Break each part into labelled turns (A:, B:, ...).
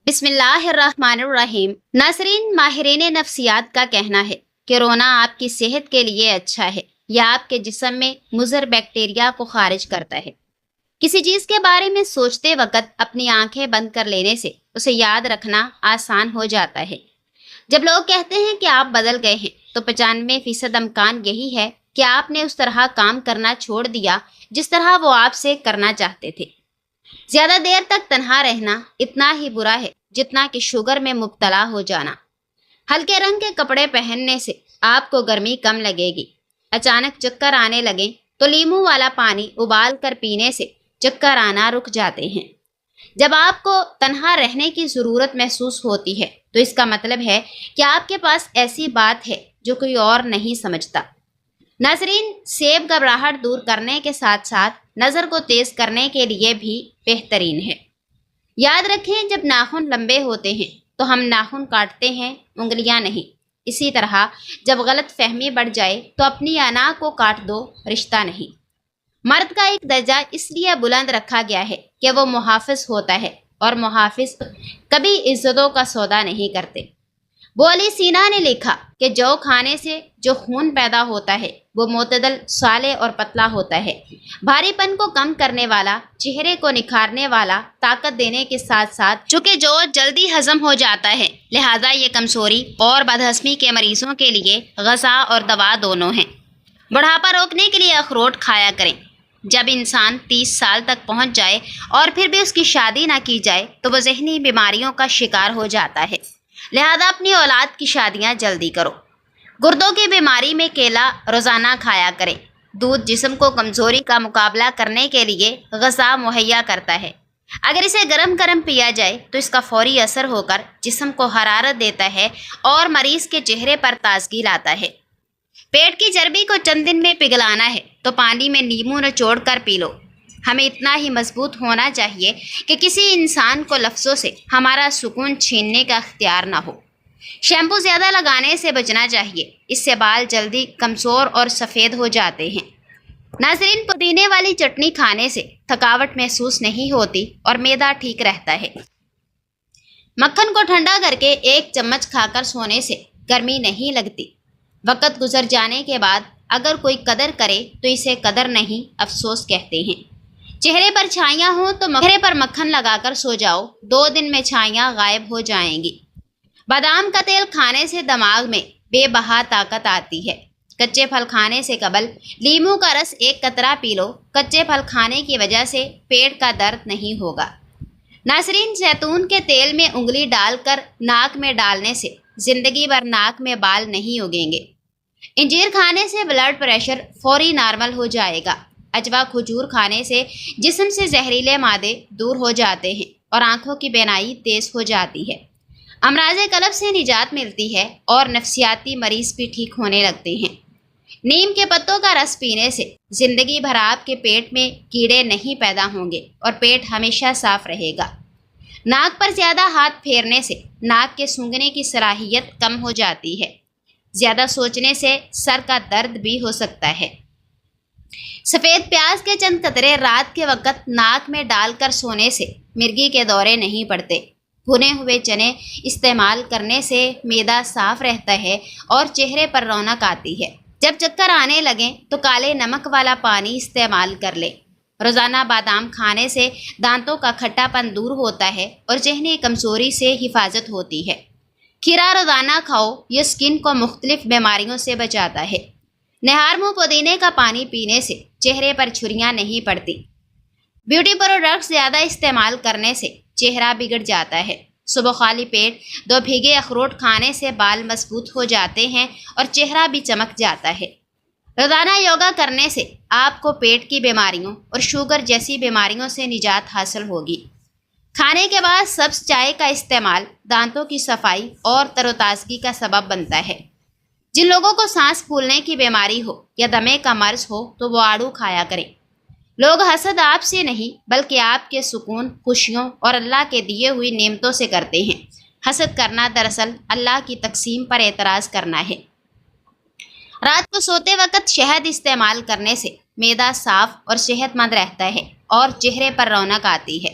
A: بسم اللہ الرحمن الرحیم۔ ناظرین، ماہرین نفسیات کا کہنا ہے کہ رونا آپ کی صحت کے لیے اچھا ہے، یہ آپ کے جسم میں مضر بیکٹیریا کو خارج کرتا ہے۔ کسی چیز کے بارے میں سوچتے وقت اپنی آنکھیں بند کر لینے سے اسے یاد رکھنا آسان ہو جاتا ہے۔ جب لوگ کہتے ہیں کہ آپ بدل گئے ہیں تو 95% امکان یہی ہے کہ آپ نے اس طرح کام کرنا چھوڑ دیا جس طرح وہ آپ سے کرنا چاہتے تھے۔ زیادہ دیر تک تنہا رہنا اتنا ہی برا ہے جتنا کہ شوگر میں مبتلا ہو جانا۔ ہلکے رنگ کے کپڑے پہننے سے آپ کو گرمی کم لگے گی۔ اچانک چکر آنے لگیں تو لیموں والا پانی ابال کر پینے سے چکر آنا رک جاتے ہیں۔ جب آپ کو تنہا رہنے کی ضرورت محسوس ہوتی ہے تو اس کا مطلب ہے کہ آپ کے پاس ایسی بات ہے جو کوئی اور نہیں سمجھتا۔ ناظرین، سیب گھبراہٹ دور کرنے کے ساتھ ساتھ نظر کو تیز کرنے کے لیے بھی بہترین ہے۔ یاد رکھیں، جب ناخن لمبے ہوتے ہیں تو ہم ناخن کاٹتے ہیں، انگلیاں نہیں۔ اسی طرح جب غلط فہمی بڑھ جائے تو اپنی انا کو کاٹ دو، رشتہ نہیں۔ مرد کا ایک درجہ اس لیے بلند رکھا گیا ہے کہ وہ محافظ ہوتا ہے، اور محافظ کبھی عزتوں کا سودا نہیں کرتے۔ بولی سینا نے لکھا کہ جو کھانے سے جو خون پیدا ہوتا ہے وہ معتدل، صالح اور پتلا ہوتا ہے، بھاری پن کو کم کرنے والا، چہرے کو نکھارنے والا، طاقت دینے کے ساتھ ساتھ چونکہ جو جلدی ہضم ہو جاتا ہے، لہٰذا یہ کمزوری اور بدہضمی کے مریضوں کے لیے غذا اور دوا دونوں ہیں۔ بڑھاپا روکنے کے لیے اخروٹ کھایا کریں۔ جب انسان 30 سال تک پہنچ جائے اور پھر بھی اس کی شادی نہ کی جائے تو وہ ذہنی بیماریوں کا شکار ہو جاتا ہے، لہذا اپنی اولاد کی شادیاں جلدی کرو۔ گردوں کی بیماری میں کیلا روزانہ کھایا کریں۔ دودھ جسم کو کمزوری کا مقابلہ کرنے کے لیے غذا مہیا کرتا ہے۔ اگر اسے گرم گرم پیا جائے تو اس کا فوری اثر ہو کر جسم کو حرارت دیتا ہے اور مریض کے چہرے پر تازگی لاتا ہے۔ پیٹ کی چربی کو چند دن میں پگھلانا ہے تو پانی میں نیمبو نچوڑ کر پی لو۔ ہمیں اتنا ہی مضبوط ہونا چاہیے کہ کسی انسان کو لفظوں سے ہمارا سکون چھیننے کا اختیار نہ ہو۔ شیمپو زیادہ لگانے سے بچنا چاہیے، اس سے بال جلدی کمزور اور سفید ہو جاتے ہیں۔ ناظرین، پودینے والی چٹنی کھانے سے تھکاوٹ محسوس نہیں ہوتی اور معدہ ٹھیک رہتا ہے۔ مکھن کو ٹھنڈا کر کے 1 چمچ کھا کر سونے سے گرمی نہیں لگتی۔ وقت گزر جانے کے بعد اگر کوئی قدر کرے تو اسے قدر نہیں، افسوس کہتے ہیں۔ چہرے پر چھائیاں ہوں تو چہرے پر مکھن لگا کر سو جاؤ، 2 دن میں چھائیاں غائب ہو جائیں گی۔ بادام کا تیل کھانے سے دماغ میں بے بہا طاقت آتی ہے۔ کچے پھل کھانے سے قبل لیموں کا رس 1 قطرہ پی لو، کچے پھل کھانے کی وجہ سے پیٹ کا درد نہیں ہوگا۔ ناظرین، زیتون کے تیل میں انگلی ڈال کر ناک میں ڈالنے سے زندگی بھر ناک میں بال نہیں اگیں گے۔ انجیر کھانے سے بلڈ پریشر فوری نارمل ہو جائے گا۔ اجوا کھجور کھانے سے جسم سے زہریلے مادے دور ہو جاتے ہیں اور آنکھوں کی بینائی تیز ہو جاتی ہے۔ امراض قلب سے نجات ملتی ہے اور نفسیاتی مریض بھی ٹھیک ہونے لگتے ہیں۔ نیم کے پتوں کا رس پینے سے زندگی بھر آپ کے پیٹ میں کیڑے نہیں پیدا ہوں گے اور پیٹ ہمیشہ صاف رہے گا۔ ناک پر زیادہ ہاتھ پھیرنے سے ناک کے سونگھنے کی صلاحیت کم ہو جاتی ہے۔ زیادہ سوچنے سے سر کا درد بھی ہو سکتا ہے۔ سفید پیاز کے چند قطرے رات کے وقت ناک میں ڈال کر سونے سے مرگی کے دورے نہیں پڑتے۔ بھنے ہوئے چنے استعمال کرنے سے معدہ صاف رہتا ہے اور چہرے پر رونق آتی ہے۔ جب چکر آنے لگیں تو کالے نمک والا پانی استعمال کر لیں۔ روزانہ بادام کھانے سے دانتوں کا کھٹا پن دور ہوتا ہے اور ذہنی کمزوری سے حفاظت ہوتی ہے۔ کھیرا روزانہ کھاؤ، یہ سکن کو مختلف بیماریوں سے بچاتا ہے۔ نہار منہ پودینے کا پانی پینے سے چہرے پر جھریاں نہیں پڑتی۔ بیوٹی پروڈکٹس زیادہ استعمال کرنے سے چہرہ بگڑ جاتا ہے۔ صبح خالی پیٹ 2 بھیگے اخروٹ کھانے سے بال مضبوط ہو جاتے ہیں اور چہرہ بھی چمک جاتا ہے۔ روزانہ یوگا کرنے سے آپ کو پیٹ کی بیماریوں اور شوگر جیسی بیماریوں سے نجات حاصل ہوگی۔ کھانے کے بعد سبز چائے کا استعمال دانتوں کی صفائی اور تر و تازگی کا سبب بنتا ہے۔ جن لوگوں کو سانس پھولنے کی بیماری ہو یا دمے کا مرض ہو تو وہ آڑو کھایا کریں۔ لوگ حسد آپ سے نہیں بلکہ آپ کے سکون، خوشیوں اور اللہ کے دیے ہوئی نعمتوں سے کرتے ہیں۔ حسد کرنا دراصل اللہ کی تقسیم پر اعتراض کرنا ہے۔ رات کو سوتے وقت شہد استعمال کرنے سے معدہ صاف اور صحت مند رہتا ہے اور چہرے پر رونق آتی ہے۔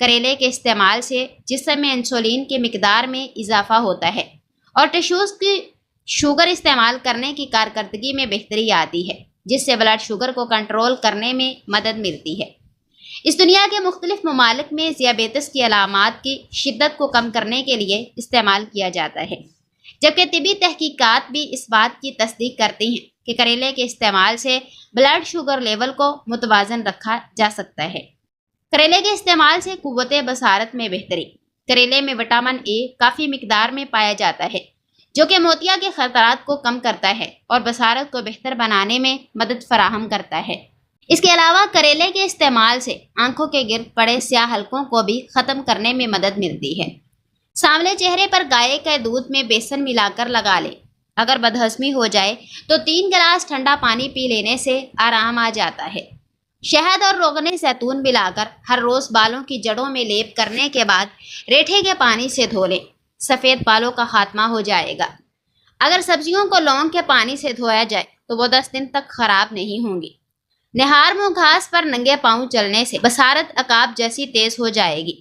A: کریلے کے استعمال سے جسم میں انسولین کی مقدار میں اضافہ ہوتا ہے اور ٹشوز کی شوگر استعمال کرنے کی کارکردگی میں بہتری آتی ہے، جس سے بلڈ شوگر کو کنٹرول کرنے میں مدد ملتی ہے۔ اس دنیا کے مختلف ممالک میں ذیابیطس کی علامات کی شدت کو کم کرنے کے لیے استعمال کیا جاتا ہے، جبکہ طبی تحقیقات بھی اس بات کی تصدیق کرتی ہیں کہ کریلے کے استعمال سے بلڈ شوگر لیول کو متوازن رکھا جا سکتا ہے۔ کریلے کے استعمال سے قوت بصارت میں بہتری۔ کریلے میں وٹامن اے کافی مقدار میں پایا جاتا ہے، جو کہ موتیا کے خطرات کو کم کرتا ہے اور بصارت کو بہتر بنانے میں مدد فراہم کرتا ہے۔ اس کے علاوہ کریلے کے استعمال سے آنکھوں کے گرد پڑے سیاہ حلقوں کو بھی ختم کرنے میں مدد ملتی ہے۔ سانولے چہرے پر گائے کے دودھ میں بیسن ملا کر لگا لیں۔ اگر بدہضمی ہو جائے تو 3 گلاس ٹھنڈا پانی پی لینے سے آرام آ جاتا ہے۔ شہد اور روغن زیتون ملا کر ہر روز بالوں کی جڑوں میں لیپ کرنے کے بعد ریٹھے کے پانی سے دھو لیں۔ سفید بالوں کا خاتمہ ہو جائے گا۔ اگر سبزیوں کو لونگ کے پانی سے دھویا جائے تو وہ 10 دن تک خراب نہیں ہوں گی۔ نہار منہ گھاس پر ننگے پاؤں چلنے سے بصارت عقاب جیسی تیز ہو جائے گی۔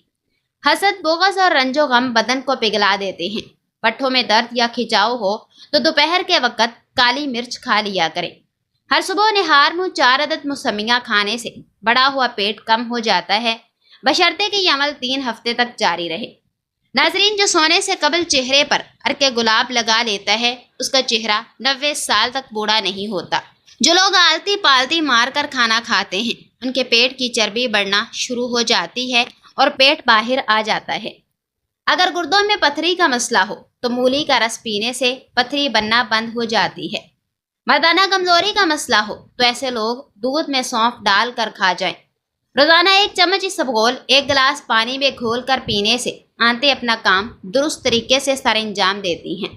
A: حسد، بغض اور رنج و غم بدن کو پگھلا دیتے ہیں۔ پٹھوں میں درد یا کھچاؤ ہو تو دوپہر کے وقت کالی مرچ کھا لیا کریں۔ ہر صبح نہار منہ 4 عدد موسمیاں کھانے سے بڑا ہوا پیٹ کم ہو جاتا ہے، بشرطے کہ یہ عمل 3 ہفتے تک جاری رہے۔ ناظرین، جو سونے سے قبل چہرے پر عرق گلاب لگا لیتا ہے اس کا چہرہ 90 سال تک بوڑھا نہیں ہوتا۔ جو لوگ آلتی پالتی مار کر کھانا کھاتے ہیں ان کے پیٹ کی چربی بڑھنا شروع ہو جاتی ہے اور پیٹ باہر آ جاتا ہے۔ اگر گردوں میں پتھری کا مسئلہ ہو تو مولی کا رس پینے سے پتھری بننا بند ہو جاتی ہے۔ مردانہ کمزوری کا مسئلہ ہو تو ایسے لوگ دودھ میں سونف ڈال کر کھا جائیں۔ روزانہ 1 چمچ اسبغول 1 گلاس پانی میں گھول کر پینے سے آنتیں اپنا کام درست طریقے سے سر انجام دیتی ہیں۔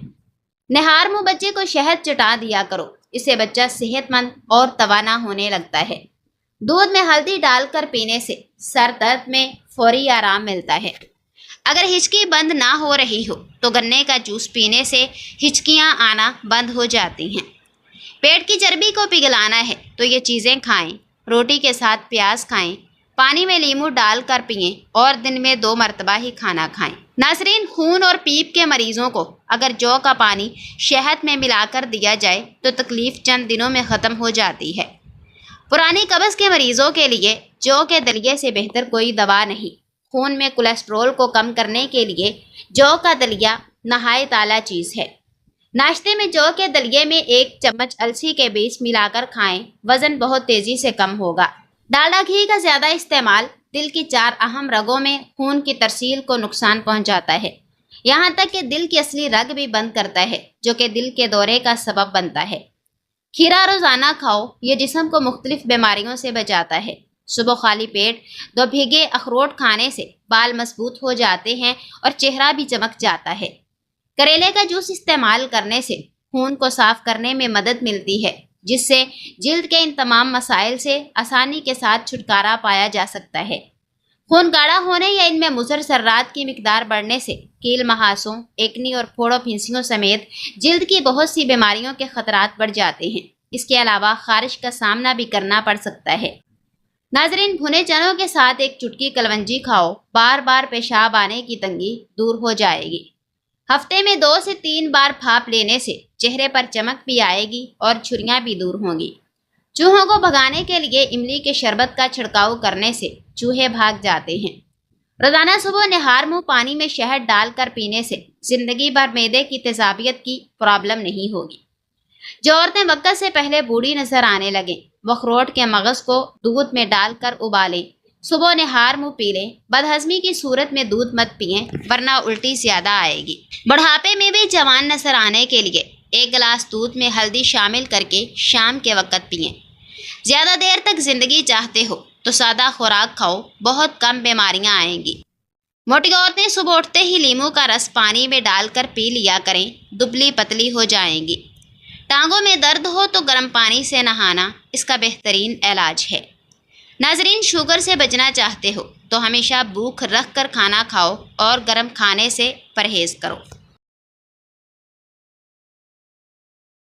A: نہار منہ بچے کو شہد چٹا دیا کرو، اس سے بچہ صحت مند اور توانا ہونے لگتا ہے۔ دودھ میں ہلدی ڈال کر پینے سے سر درد میں فوری آرام ملتا ہے۔ اگر ہچکی بند نہ ہو رہی ہو تو گنے کا جوس پینے سے ہچکیاں آنا بند ہو جاتی ہیں۔ پیٹ کی چربی کو پگھلانا ہے تو یہ چیزیں کھائیں۔ روٹی کے ساتھ پیاز کھائیں، پانی میں لیمو ڈال کر پئیں اور دن میں 2 مرتبہ ہی کھانا کھائیں۔ ناظرین، خون اور پیپ کے مریضوں کو اگر جو کا پانی شہد میں ملا کر دیا جائے تو تکلیف چند دنوں میں ختم ہو جاتی ہے۔ پرانی قبض کے مریضوں کے لیے جو کے دلیے سے بہتر کوئی دوا نہیں۔ خون میں کولیسٹرول کو کم کرنے کے لیے جو کا دلیا نہایت اعلیٰ چیز ہے۔ ناشتے میں جو کے دلیے میں 1 چمچ السی کے بیج ملا کر کھائیں، وزن بہت تیزی سے کم ہوگا۔ ڈالڈا گھی کا زیادہ استعمال دل کی 4 اہم رگوں میں خون کی ترسیل کو نقصان پہنچاتا ہے، یہاں تک کہ دل کی اصلی رگ بھی بند کرتا ہے جو کہ دل کے دورے کا سبب بنتا ہے۔ کھیرا روزانہ کھاؤ، یہ جسم کو مختلف بیماریوں سے بچاتا ہے۔ صبح خالی پیٹ 2 بھیگے اخروٹ کھانے سے بال مضبوط ہو جاتے ہیں اور چہرہ بھی چمک جاتا ہے۔ کریلے کا جوس استعمال کرنے سے خون کو صاف کرنے میں مدد ملتی ہے، جس سے جلد کے ان تمام مسائل سے آسانی کے ساتھ چھٹکارا پایا جا سکتا ہے۔ خون گاڑھا ہونے یا ان میں مضر ذرات کی مقدار بڑھنے سے کیل مہاسوں، ایکنی اور پھوڑوں پھنسیوں سمیت جلد کی بہت سی بیماریوں کے خطرات بڑھ جاتے ہیں۔ اس کے علاوہ خارش کا سامنا بھی کرنا پڑ سکتا ہے۔ ناظرین، بھنے چنوں کے ساتھ 1 چٹکی کلونجی کھاؤ، بار بار پیشاب آنے کی تنگی دور ہو جائے گی۔ ہفتے میں 2 سے 3 بار بھاپ لینے سے چہرے پر چمک بھی آئے گی اور جھریاں بھی دور ہوں گی۔ چوہوں کو بھگانے کے لیے املی کے شربت کا چھڑکاؤ کرنے سے چوہے بھاگ جاتے ہیں۔ روزانہ صبح نہار منہ پانی میں شہد ڈال کر پینے سے زندگی بھر معدے کی تیزابیت کی پرابلم نہیں ہوگی۔ جو عورتیں وقت سے پہلے بوڑھی نظر آنے لگیں وہ اخروٹ کے مغز کو دودھ میں ڈال کر ابالیں، صبح نہار منہ پی لیں۔ بدہضمی کی صورت میں دودھ مت پئیں ورنہ الٹی زیادہ آئے گی۔ بڑھاپے میں بھی جوان نظر آنے کے لیے 1 گلاس دودھ میں ہلدی شامل کر کے شام کے وقت پئیں۔ زیادہ دیر تک زندگی چاہتے ہو تو سادہ خوراک کھاؤ، بہت کم بیماریاں آئیں گی۔ موٹی عورتیں صبح اٹھتے ہی لیمو کا رس پانی میں ڈال کر پی لیا کریں، دبلی پتلی ہو جائیں گی۔ ٹانگوں میں درد ہو تو گرم پانی سے نہانا اس کا بہترین علاج ہے۔ ناظرین، شوگر سے بچنا چاہتے ہو تو ہمیشہ بھوک رکھ کر کھانا کھاؤ اور گرم کھانے سے پرہیز کرو۔